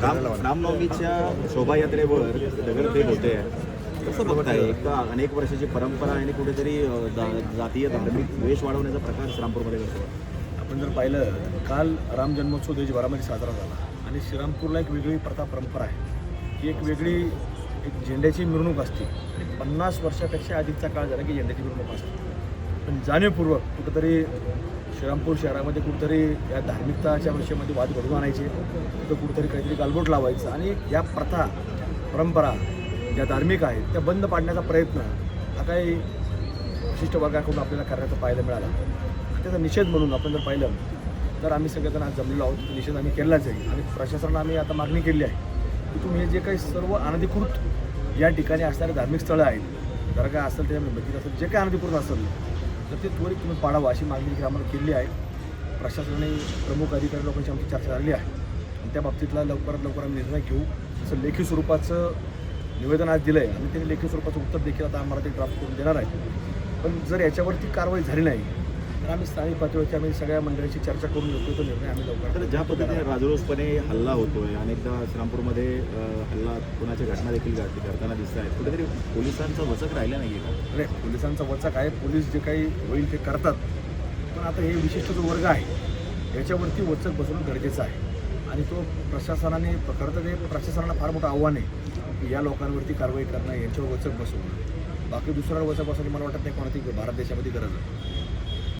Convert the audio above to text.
रामनवमीच्या शोभायात्रेवर दगडफेक होते. कसं बघताय? एक अनेक वर्षाची परंपरा आणि कुठेतरी जातीय धार्मिक द्वेष वाढवण्याचा प्रकार श्रीरामपूरमध्ये करतो. आपण जर पाहिलं, काल राम जन्मोत्सव देशभरामध्ये साजरा झाला आणि श्रीरामपूरला एक वेगळी प्रथा परंपरा आहे की एक वेगळी एक झेंड्याची मिरवणूक असते. 50 वर्षापेक्षा अधिकचा काळ झाला की झेंड्याची मिरवणूक असते. पण जाणीवपूर्वक कुठंतरी श्रीरामपूर शहरामध्ये कुठंतरी या धार्मिकताच्या विषयामध्ये वाद घडवून आणायचे, तिथं कुठंतरी काहीतरी गालबोट लावायचं आणि या प्रथा परंपरा ज्या धार्मिक आहेत त्या बंद पाडण्याचा प्रयत्न हा काही विशिष्ट वर्गाकडून आपल्याला करण्याचा पाहायला मिळाला. त्याचा निषेध म्हणून आपण जर पाहिलं तर आम्ही सगळेजण आज जमलेलो आहोत. निषेध आम्ही केलाच आहे आणि प्रशासनाला आम्ही आता मागणी केली आहे की तुम्ही हे जे काही सर्व अनधिकृत या ठिकाणी असणारे धार्मिक स्थळं आहेत, जर काय असेल त्याच्या मंदिर असेल, जे काही अनधिकृत असेल तर ते त्वरित तुम्ही पाडावं अशी मागणी देखील आम्हाला केली आहे. प्रशासनाने प्रमुख अधिकारी लोकांची आमची चर्चा झाली आहे आणि त्या बाबतीतला लवकरात लवकर आम्ही निर्णय घेऊ असं लेखी स्वरूपाचं निवेदन आज दिलं आहे आणि त्यांनी लेखी स्वरूपाचं उत्तर देखील आता आम्हाला ते ड्राफ्ट करून देणार आहे. पण जर याच्यावरती कारवाई झाली नाही तर आम्ही स्थानिक पातळीवरती आम्ही सगळ्या मंडळींची चर्चा करून घेतो. तो निर्णय आम्ही लवकर. तर ज्या पद्धतीने राजरोसपणे हल्ला होतोय, अनेकदा श्रीरामपूरमध्ये हल्ला होण्याच्या घटना देखील घडताना दिसत आहेत, कुठेतरी पोलिसांचा वचक राहिला नाही का? नाही, पोलिसांचा वचक आहे. पोलीस जे काही होईल ते करतात, पण आता हे विशिष्ट जो वर्ग आहे याच्यावरती वचक बसवणं गरजेचं आहे आणि तो प्रशासनाने खरं तर ते प्रशासनाला फार मोठं आव्हान आहे की या लोकांवरती कारवाई करणं, यांच्यावर वचक बसवणं. बाकी दुसऱ्यावर वचक बसवण्याची मला वाटत नाही कोणाची भारत देशामध्ये गरज आहे.